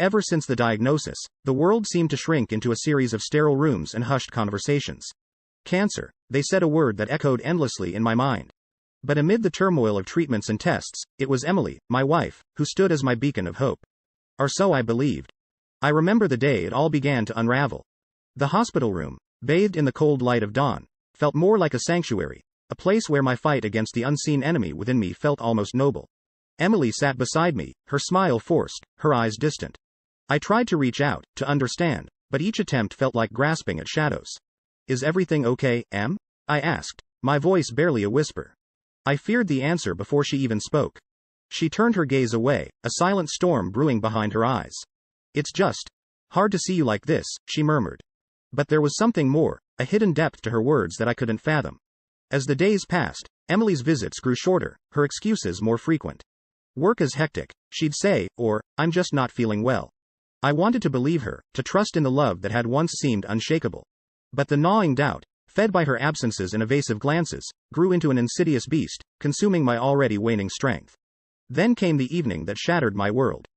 Ever since the diagnosis, the world seemed to shrink into a series of sterile rooms and hushed conversations. Cancer, they said, a word that echoed endlessly in my mind. But amid the turmoil of treatments and tests, it was Emily, my wife, who stood as my beacon of hope. Or so I believed. I remember the day it all began to unravel. The hospital room, bathed in the cold light of dawn, felt more like a sanctuary, a place where my fight against the unseen enemy within me felt almost noble. Emily sat beside me, her smile forced, her eyes distant. I tried to reach out, to understand, but each attempt felt like grasping at shadows. "Is everything okay, Em?" I asked, my voice barely a whisper. I feared the answer before she even spoke. She turned her gaze away, a silent storm brewing behind her eyes. "It's just hard to see you like this," she murmured. But there was something more, a hidden depth to her words that I couldn't fathom. As the days passed, Emily's visits grew shorter, her excuses more frequent. "Work is hectic," she'd say, or, "I'm just not feeling well." I wanted to believe her, to trust in the love that had once seemed unshakable. But the gnawing doubt, fed by her absences and evasive glances, grew into an insidious beast, consuming my already waning strength. Then came the evening that shattered my world.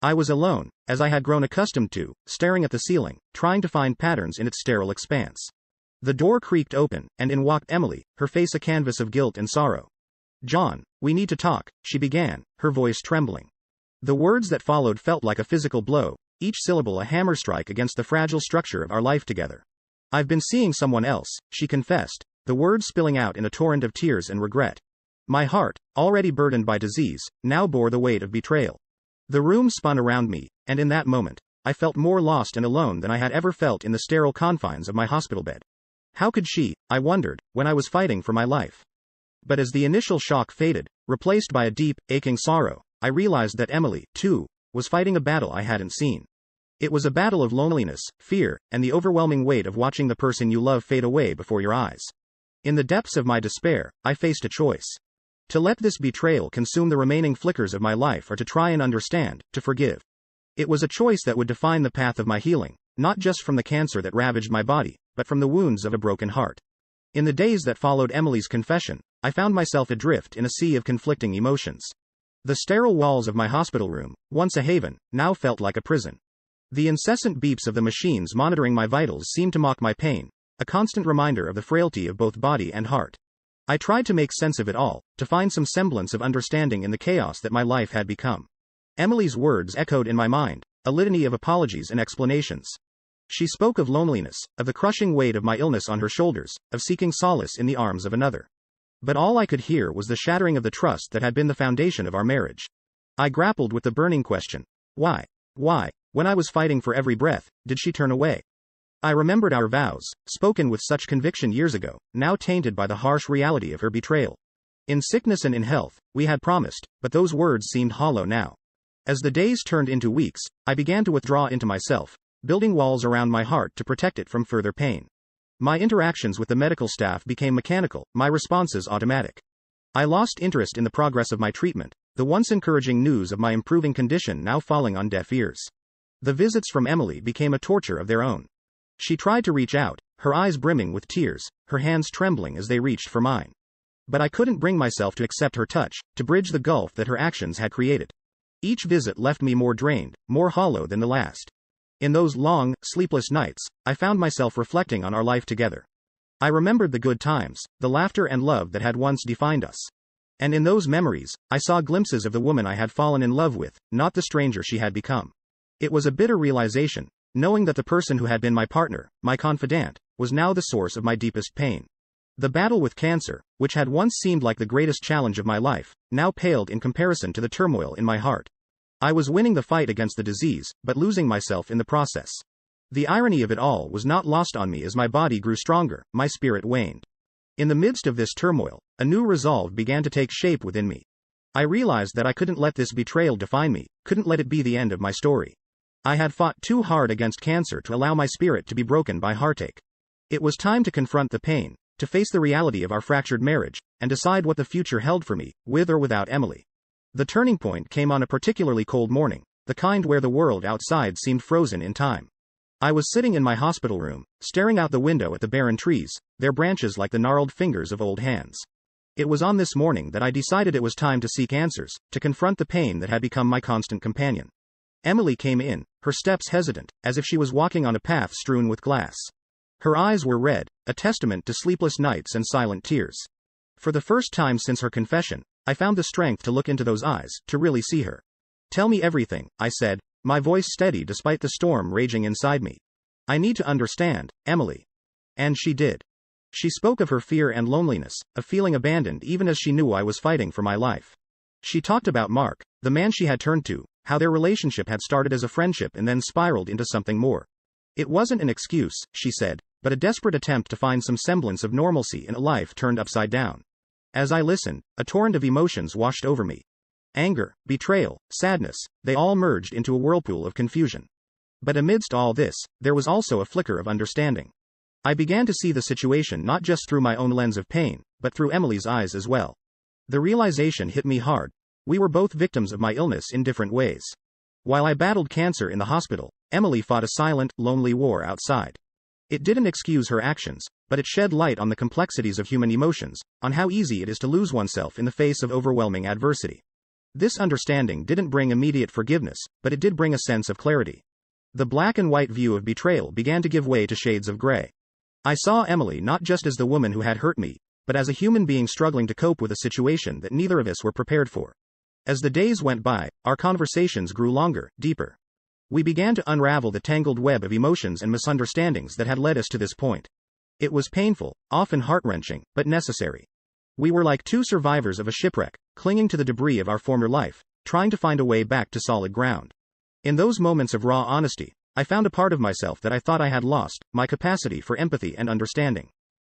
I was alone, as I had grown accustomed to, staring at the ceiling, trying to find patterns in its sterile expanse. The door creaked open, and in walked Emily, her face a canvas of guilt and sorrow. "John, we need to talk," she began, her voice trembling. The words that followed felt like a physical blow, each syllable a hammer strike against the fragile structure of our life together. "I've been seeing someone else," she confessed, the words spilling out in a torrent of tears and regret. My heart, already burdened by disease, now bore the weight of betrayal. The room spun around me, and in that moment, I felt more lost and alone than I had ever felt in the sterile confines of my hospital bed. How could she, I wondered, when I was fighting for my life? But as the initial shock faded, replaced by a deep, aching sorrow, I realized that Emily, too, was fighting a battle I hadn't seen. It was a battle of loneliness, fear, and the overwhelming weight of watching the person you love fade away before your eyes. In the depths of my despair, I faced a choice. To let this betrayal consume the remaining flickers of my life, or to try and understand, to forgive. It was a choice that would define the path of my healing, not just from the cancer that ravaged my body, but from the wounds of a broken heart. In the days that followed Emily's confession, I found myself adrift in a sea of conflicting emotions. The sterile walls of my hospital room, once a haven, now felt like a prison. The incessant beeps of the machines monitoring my vitals seemed to mock my pain, a constant reminder of the frailty of both body and heart. I tried to make sense of it all, to find some semblance of understanding in the chaos that my life had become. Emily's words echoed in my mind, a litany of apologies and explanations. She spoke of loneliness, of the crushing weight of my illness on her shoulders, of seeking solace in the arms of another. But all I could hear was the shattering of the trust that had been the foundation of our marriage. I grappled with the burning question: why? Why, when I was fighting for every breath, did she turn away? I remembered our vows, spoken with such conviction years ago, now tainted by the harsh reality of her betrayal. In sickness and in health, we had promised, but those words seemed hollow now. As the days turned into weeks, I began to withdraw into myself, building walls around my heart to protect it from further pain. My interactions with the medical staff became mechanical, my responses automatic. I lost interest in the progress of my treatment, the once encouraging news of my improving condition now falling on deaf ears. The visits from Emily became a torture of their own. She tried to reach out, her eyes brimming with tears, her hands trembling as they reached for mine. But I couldn't bring myself to accept her touch, to bridge the gulf that her actions had created. Each visit left me more drained, more hollow than the last. In those long, sleepless nights, I found myself reflecting on our life together. I remembered the good times, the laughter and love that had once defined us. And in those memories, I saw glimpses of the woman I had fallen in love with, not the stranger she had become. It was a bitter realization, knowing that the person who had been my partner, my confidant, was now the source of my deepest pain. The battle with cancer, which had once seemed like the greatest challenge of my life, now paled in comparison to the turmoil in my heart. I was winning the fight against the disease, but losing myself in the process. The irony of it all was not lost on me as my body grew stronger, my spirit waned. In the midst of this turmoil, a new resolve began to take shape within me. I realized that I couldn't let this betrayal define me, couldn't let it be the end of my story. I had fought too hard against cancer to allow my spirit to be broken by heartache. It was time to confront the pain, to face the reality of our fractured marriage, and decide what the future held for me, with or without Emily. The turning point came on a particularly cold morning, the kind where the world outside seemed frozen in time. I was sitting in my hospital room, staring out the window at the barren trees, their branches like the gnarled fingers of old hands. It was on this morning that I decided it was time to seek answers, to confront the pain that had become my constant companion. Emily came in, her steps hesitant, as if she was walking on a path strewn with glass. Her eyes were red, a testament to sleepless nights and silent tears. For the first time since her confession, I found the strength to look into those eyes, to really see her. "Tell me everything," I said, my voice steady despite the storm raging inside me. "I need to understand, Emily." And she did. She spoke of her fear and loneliness, of feeling abandoned even as she knew I was fighting for my life. She talked about Mark, the man she had turned to, how their relationship had started as a friendship and then spiraled into something more. It wasn't an excuse, she said, but a desperate attempt to find some semblance of normalcy in a life turned upside down. As I listened, a torrent of emotions washed over me. Anger, betrayal, sadness, they all merged into a whirlpool of confusion. But amidst all this, there was also a flicker of understanding. I began to see the situation not just through my own lens of pain, but through Emily's eyes as well. The realization hit me hard. We were both victims of my illness in different ways. While I battled cancer in the hospital, Emily fought a silent, lonely war outside. It didn't excuse her actions, but it shed light on the complexities of human emotions, on how easy it is to lose oneself in the face of overwhelming adversity. This understanding didn't bring immediate forgiveness, but it did bring a sense of clarity. The black and white view of betrayal began to give way to shades of gray. I saw Emily not just as the woman who had hurt me, but as a human being struggling to cope with a situation that neither of us were prepared for. As the days went by, our conversations grew longer, deeper. We began to unravel the tangled web of emotions and misunderstandings that had led us to this point. It was painful, often heart-wrenching, but necessary. We were like two survivors of a shipwreck, clinging to the debris of our former life, trying to find a way back to solid ground. In those moments of raw honesty, I found a part of myself that I thought I had lost, my capacity for empathy and understanding.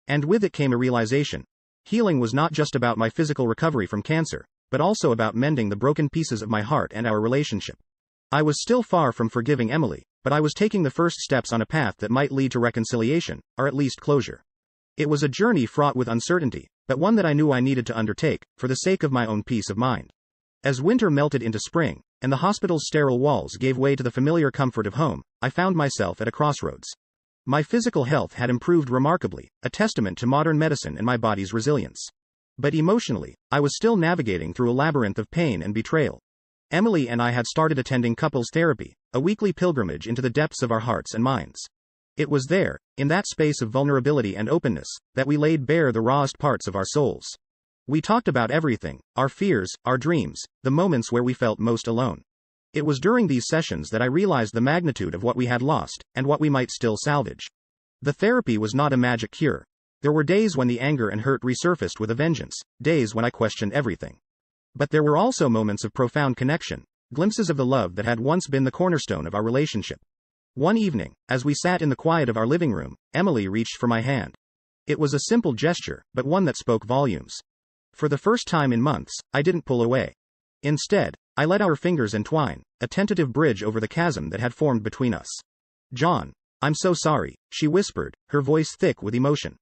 And with it came a realization. Healing was not just about my physical recovery from cancer, but also about mending the broken pieces of my heart and our relationship. I was still far from forgiving Emily, but I was taking the first steps on a path that might lead to reconciliation, or at least closure. It was a journey fraught with uncertainty, but one that I knew I needed to undertake, for the sake of my own peace of mind. As winter melted into spring, and the hospital's sterile walls gave way to the familiar comfort of home, I found myself at a crossroads. My physical health had improved remarkably, a testament to modern medicine and my body's resilience. But emotionally, I was still navigating through a labyrinth of pain and betrayal. Emily and I had started attending couples therapy, a weekly pilgrimage into the depths of our hearts and minds. It was there, in that space of vulnerability and openness, that we laid bare the rawest parts of our souls. We talked about everything, our fears, our dreams, the moments where we felt most alone. It was during these sessions that I realized the magnitude of what we had lost, and what we might still salvage. The therapy was not a magic cure. There were days when the anger and hurt resurfaced with a vengeance, days when I questioned everything. But there were also moments of profound connection, glimpses of the love that had once been the cornerstone of our relationship. One evening, as we sat in the quiet of our living room, Emily reached for my hand. It was a simple gesture, but one that spoke volumes. For the first time in months, I didn't pull away. Instead, I let our fingers entwine, a tentative bridge over the chasm that had formed between us. "John, I'm so sorry," she whispered, her voice thick with emotion.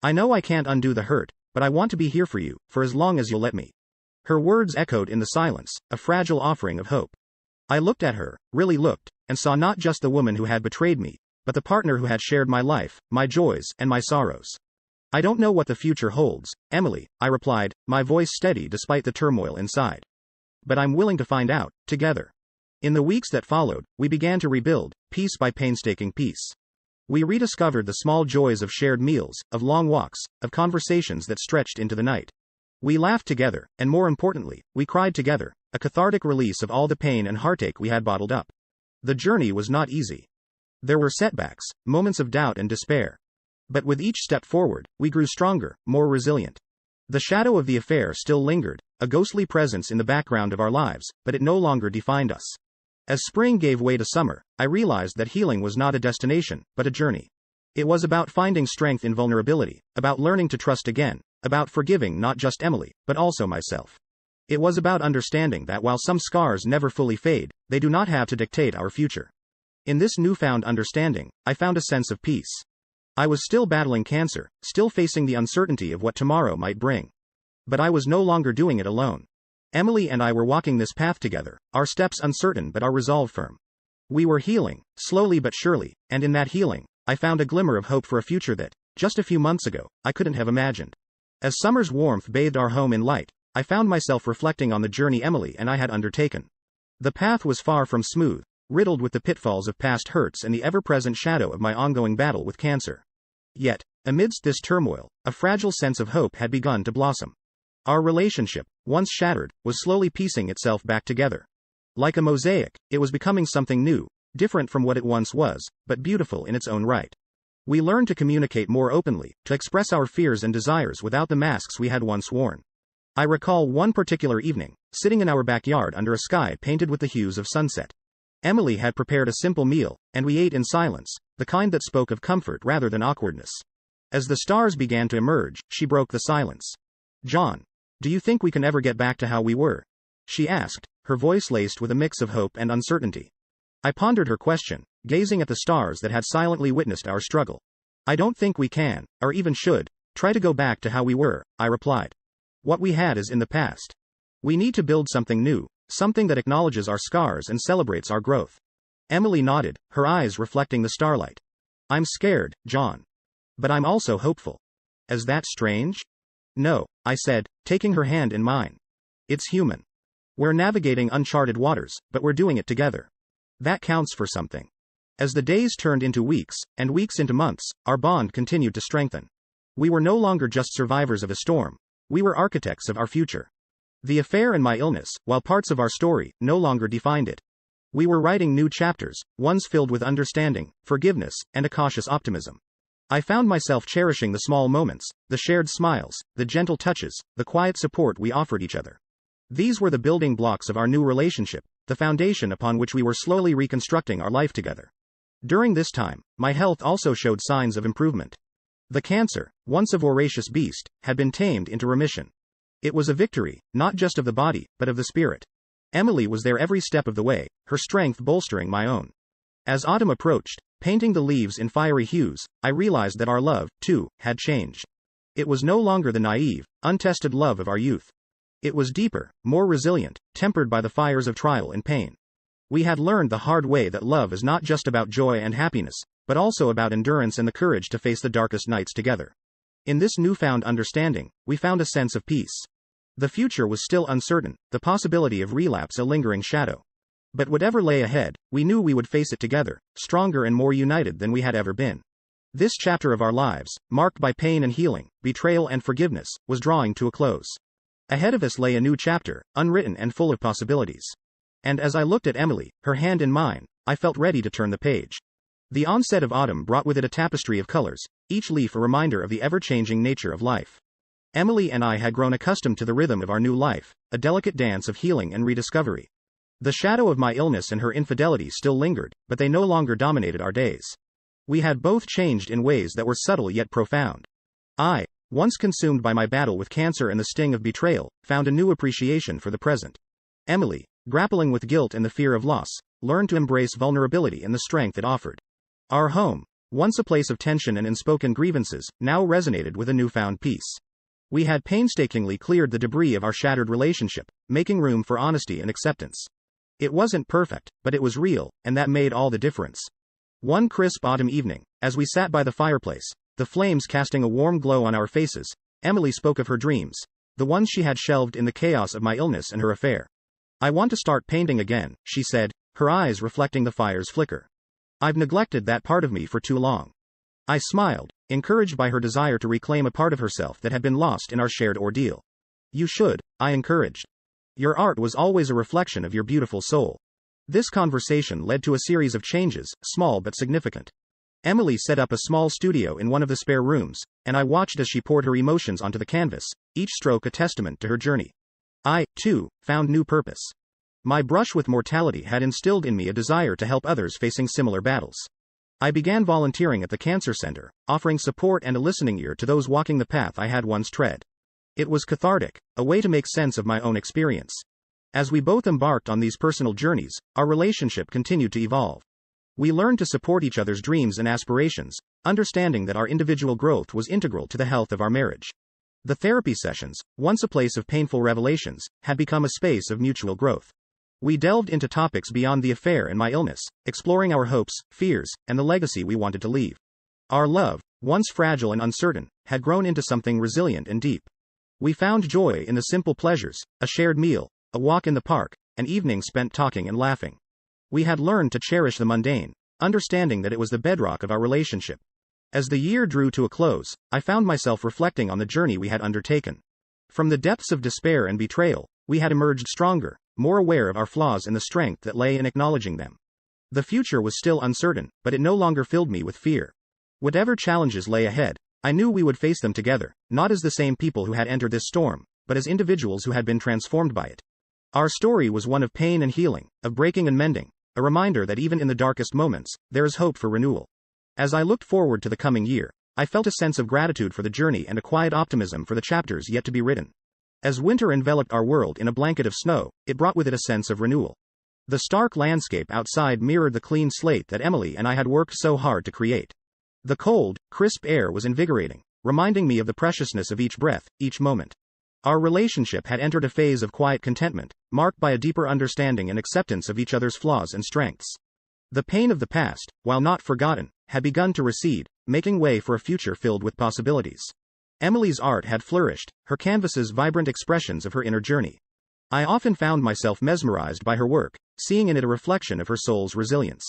"I know I can't undo the hurt, but I want to be here for you, for as long as you'll let me." Her words echoed in the silence, a fragile offering of hope. I looked at her, really looked, and saw not just the woman who had betrayed me, but the partner who had shared my life, my joys, and my sorrows. "I don't know what the future holds, Emily," I replied, my voice steady despite the turmoil inside. "But I'm willing to find out, together." In the weeks that followed, we began to rebuild, piece by painstaking piece. We rediscovered the small joys of shared meals, of long walks, of conversations that stretched into the night. We laughed together, and more importantly, we cried together, a cathartic release of all the pain and heartache we had bottled up. The journey was not easy. There were setbacks, moments of doubt and despair. But with each step forward, we grew stronger, more resilient. The shadow of the affair still lingered, a ghostly presence in the background of our lives, but it no longer defined us. As spring gave way to summer, I realized that healing was not a destination, but a journey. It was about finding strength in vulnerability, about learning to trust again, about forgiving not just Emily, but also myself. It was about understanding that while some scars never fully fade, they do not have to dictate our future. In this newfound understanding, I found a sense of peace. I was still battling cancer, still facing the uncertainty of what tomorrow might bring. But I was no longer doing it alone. Emily and I were walking this path together, our steps uncertain but our resolve firm. We were healing, slowly but surely, and in that healing, I found a glimmer of hope for a future that, just a few months ago, I couldn't have imagined. As summer's warmth bathed our home in light, I found myself reflecting on the journey Emily and I had undertaken. The path was far from smooth. riddled with the pitfalls of past hurts and the ever-present shadow of my ongoing battle with cancer. Yet, amidst this turmoil, a fragile sense of hope had begun to blossom. Our relationship, once shattered, was slowly piecing itself back together. Like a mosaic, it was becoming something new, different from what it once was, but beautiful in its own right. We learned to communicate more openly, to express our fears and desires without the masks we had once worn. I recall one particular evening, sitting in our backyard under a sky painted with the hues of sunset. Emily had prepared a simple meal, and we ate in silence, the kind that spoke of comfort rather than awkwardness. As the stars began to emerge, she broke the silence. "John, do you think we can ever get back to how we were?" she asked, her voice laced with a mix of hope and uncertainty. I pondered her question, gazing at the stars that had silently witnessed our struggle. "I don't think we can, or even should, try to go back to how we were," I replied. "What we had is in the past. We need to build something new, something that acknowledges our scars and celebrates our growth." Emily nodded, her eyes reflecting the starlight. "I'm scared, John. But I'm also hopeful." "Is that strange?" "No," I said, taking her hand in mine. "It's human. We're navigating uncharted waters, but we're doing it together. That counts for something." As the days turned into weeks, and weeks into months, our bond continued to strengthen. We were no longer just survivors of a storm. We were architects of our future. The affair and my illness, while parts of our story, no longer defined it. We were writing new chapters, ones filled with understanding, forgiveness, and a cautious optimism. I found myself cherishing the small moments, the shared smiles, the gentle touches, the quiet support we offered each other. These were the building blocks of our new relationship, the foundation upon which we were slowly reconstructing our life together. During this time, my health also showed signs of improvement. The cancer, once a voracious beast, had been tamed into remission. It was a victory, not just of the body, but of the spirit. Emily was there every step of the way, her strength bolstering my own. As autumn approached, painting the leaves in fiery hues, I realized that our love, too, had changed. It was no longer the naive, untested love of our youth. It was deeper, more resilient, tempered by the fires of trial and pain. We had learned the hard way that love is not just about joy and happiness, but also about endurance and the courage to face the darkest nights together. In this newfound understanding, we found a sense of peace. The future was still uncertain, the possibility of relapse a lingering shadow. But whatever lay ahead, we knew we would face it together, stronger and more united than we had ever been. This chapter of our lives, marked by pain and healing, betrayal and forgiveness, was drawing to a close. Ahead of us lay a new chapter, unwritten and full of possibilities. And as I looked at Emily, her hand in mine, I felt ready to turn the page. The onset of autumn brought with it a tapestry of colors, each leaf a reminder of the ever-changing nature of life. Emily and I had grown accustomed to the rhythm of our new life, a delicate dance of healing and rediscovery. The shadow of my illness and her infidelity still lingered, but they no longer dominated our days. We had both changed in ways that were subtle yet profound. I, once consumed by my battle with cancer and the sting of betrayal, found a new appreciation for the present. Emily, grappling with guilt and the fear of loss, learned to embrace vulnerability and the strength it offered. Our home, once a place of tension and unspoken grievances, now resonated with a newfound peace. We had painstakingly cleared the debris of our shattered relationship, making room for honesty and acceptance. It wasn't perfect, but it was real, and that made all the difference. One crisp autumn evening, as we sat by the fireplace, the flames casting a warm glow on our faces, Emily spoke of her dreams, the ones she had shelved in the chaos of my illness and her affair. "I want to start painting again," she said, her eyes reflecting the fire's flicker. "I've neglected that part of me for too long." I smiled, encouraged by her desire to reclaim a part of herself that had been lost in our shared ordeal. "You should," I encouraged. "Your art was always a reflection of your beautiful soul." This conversation led to a series of changes, small but significant. Emily set up a small studio in one of the spare rooms, and I watched as she poured her emotions onto the canvas, each stroke a testament to her journey. I, too, found new purpose. My brush with mortality had instilled in me a desire to help others facing similar battles. I began volunteering at the Cancer Center, offering support and a listening ear to those walking the path I had once tread. It was cathartic, a way to make sense of my own experience. As we both embarked on these personal journeys, our relationship continued to evolve. We learned to support each other's dreams and aspirations, understanding that our individual growth was integral to the health of our marriage. The therapy sessions, once a place of painful revelations, had become a space of mutual growth. We delved into topics beyond the affair and my illness, exploring our hopes, fears, and the legacy we wanted to leave. Our love, once fragile and uncertain, had grown into something resilient and deep. We found joy in the simple pleasures, a shared meal, a walk in the park, an evening spent talking and laughing. We had learned to cherish the mundane, understanding that it was the bedrock of our relationship. As the year drew to a close, I found myself reflecting on the journey we had undertaken. From the depths of despair and betrayal, we had emerged stronger, more aware of our flaws and the strength that lay in acknowledging them. The future was still uncertain, but it no longer filled me with fear. Whatever challenges lay ahead, I knew we would face them together, not as the same people who had entered this storm, but as individuals who had been transformed by it. Our story was one of pain and healing, of breaking and mending, a reminder that even in the darkest moments, there is hope for renewal. As I looked forward to the coming year, I felt a sense of gratitude for the journey and a quiet optimism for the chapters yet to be written. As winter enveloped our world in a blanket of snow, it brought with it a sense of renewal. The stark landscape outside mirrored the clean slate that Emily and I had worked so hard to create. The cold, crisp air was invigorating, reminding me of the preciousness of each breath, each moment. Our relationship had entered a phase of quiet contentment, marked by a deeper understanding and acceptance of each other's flaws and strengths. The pain of the past, while not forgotten, had begun to recede, making way for a future filled with possibilities. Emily's art had flourished, her canvases vibrant expressions of her inner journey. I often found myself mesmerized by her work, seeing in it a reflection of her soul's resilience.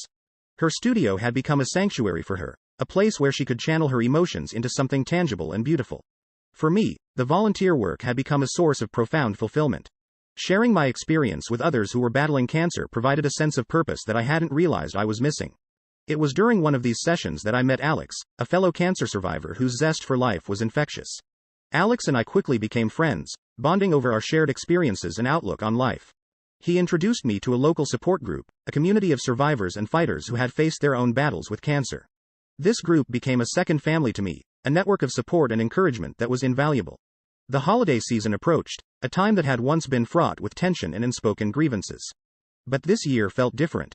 Her studio had become a sanctuary for her, a place where she could channel her emotions into something tangible and beautiful. For me, the volunteer work had become a source of profound fulfillment. Sharing my experience with others who were battling cancer provided a sense of purpose that I hadn't realized I was missing. It was during one of these sessions that I met Alex, a fellow cancer survivor whose zest for life was infectious. Alex and I quickly became friends, bonding over our shared experiences and outlook on life. He introduced me to a local support group, a community of survivors and fighters who had faced their own battles with cancer. This group became a second family to me, a network of support and encouragement that was invaluable. The holiday season approached, a time that had once been fraught with tension and unspoken grievances. But this year felt different.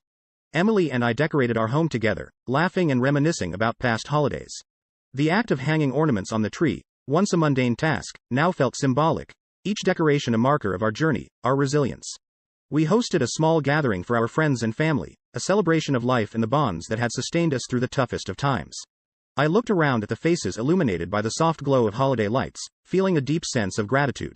Emily and I decorated our home together, laughing and reminiscing about past holidays. The act of hanging ornaments on the tree, once a mundane task, now felt symbolic, each decoration a marker of our journey, our resilience. We hosted a small gathering for our friends and family, a celebration of life and the bonds that had sustained us through the toughest of times. I looked around at the faces illuminated by the soft glow of holiday lights, feeling a deep sense of gratitude.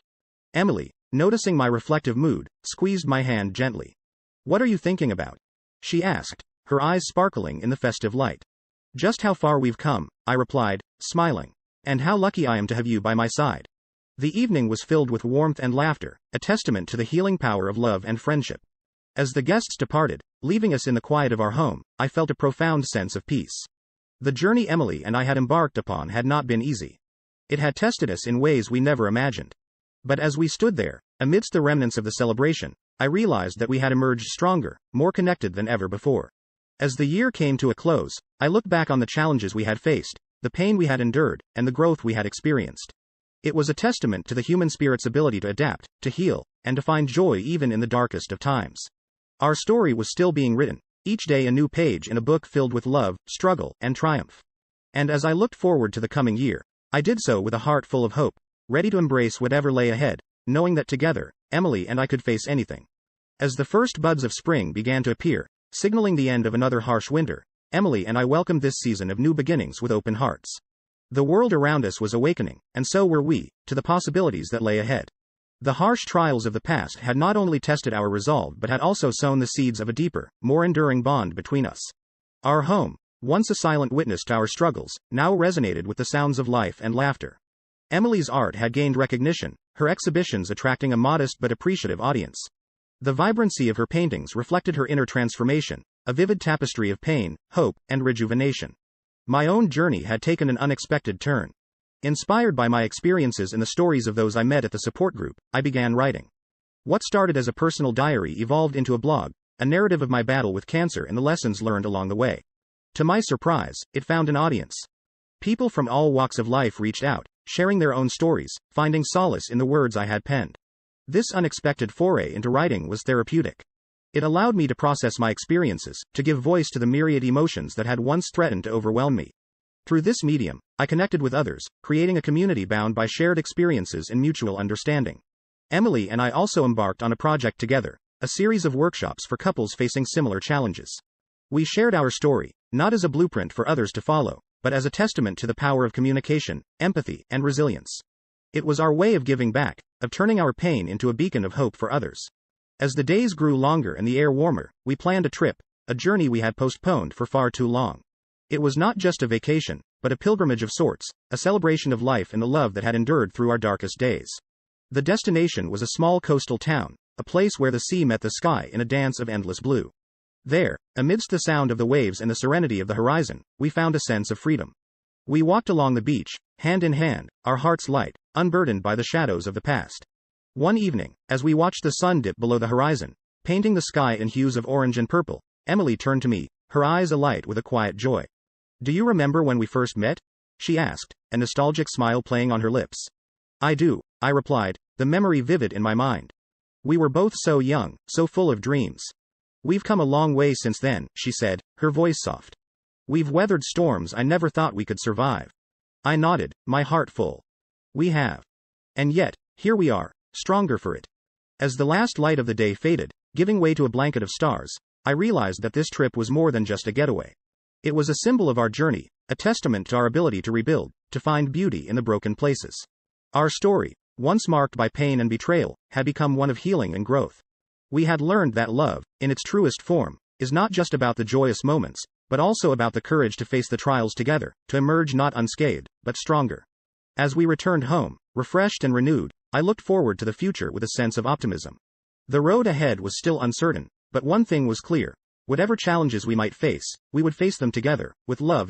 Emily, noticing my reflective mood, squeezed my hand gently. "What are you thinking about?" she asked, her eyes sparkling in the festive light. "Just how far we've come," I replied, smiling. "And how lucky I am to have you by my side." The evening was filled with warmth and laughter, a testament to the healing power of love and friendship. As the guests departed, leaving us in the quiet of our home, I felt a profound sense of peace. The journey Emily and I had embarked upon had not been easy. It had tested us in ways we never imagined. But as we stood there, amidst the remnants of the celebration, I realized that we had emerged stronger, more connected than ever before. As the year came to a close, I looked back on the challenges we had faced, the pain we had endured, and the growth we had experienced. It was a testament to the human spirit's ability to adapt, to heal, and to find joy even in the darkest of times. Our story was still being written, each day a new page in a book filled with love, struggle, and triumph. And as I looked forward to the coming year, I did so with a heart full of hope, ready to embrace whatever lay ahead, knowing that together, Emily and I could face anything. As the first buds of spring began to appear, signaling the end of another harsh winter, Emily and I welcomed this season of new beginnings with open hearts. The world around us was awakening, and so were we, to the possibilities that lay ahead. The harsh trials of the past had not only tested our resolve but had also sown the seeds of a deeper, more enduring bond between us. Our home, once a silent witness to our struggles, now resonated with the sounds of life and laughter. Emily's art had gained recognition, her exhibitions attracting a modest but appreciative audience. The vibrancy of her paintings reflected her inner transformation, a vivid tapestry of pain, hope, and rejuvenation. My own journey had taken an unexpected turn. Inspired by my experiences and the stories of those I met at the support group, I began writing. What started as a personal diary evolved into a blog, a narrative of my battle with cancer and the lessons learned along the way. To my surprise, it found an audience. People from all walks of life reached out, sharing their own stories, finding solace in the words I had penned. This unexpected foray into writing was therapeutic. It allowed me to process my experiences, to give voice to the myriad emotions that had once threatened to overwhelm me. Through this medium, I connected with others, creating a community bound by shared experiences and mutual understanding. Emily and I also embarked on a project together, a series of workshops for couples facing similar challenges. We shared our story, not as a blueprint for others to follow, but as a testament to the power of communication, empathy, and resilience. It was our way of giving back, of turning our pain into a beacon of hope for others. As the days grew longer and the air warmer, we planned a trip, a journey we had postponed for far too long. It was not just a vacation, but a pilgrimage of sorts, a celebration of life and the love that had endured through our darkest days. The destination was a small coastal town, a place where the sea met the sky in a dance of endless blue. There, amidst the sound of the waves and the serenity of the horizon, we found a sense of freedom. We walked along the beach, hand in hand, our hearts light, unburdened by the shadows of the past. One evening, as we watched the sun dip below the horizon, painting the sky in hues of orange and purple, Emily turned to me, her eyes alight with a quiet joy. "Do you remember when we first met?" she asked, a nostalgic smile playing on her lips. "I do," I replied, the memory vivid in my mind. "We were both so young, so full of dreams." "We've come a long way since then," she said, her voice soft. "We've weathered storms I never thought we could survive." I nodded, my heart full. "We have. And yet, here we are, stronger for it." As the last light of the day faded, giving way to a blanket of stars, I realized that this trip was more than just a getaway. It was a symbol of our journey, a testament to our ability to rebuild, to find beauty in the broken places. Our story, once marked by pain and betrayal, had become one of healing and growth. We had learned that love, in its truest form, is not just about the joyous moments, but also about the courage to face the trials together, to emerge not unscathed, but stronger. As we returned home, refreshed and renewed, I looked forward to the future with a sense of optimism. The road ahead was still uncertain, but one thing was clear: whatever challenges we might face, we would face them together, with love as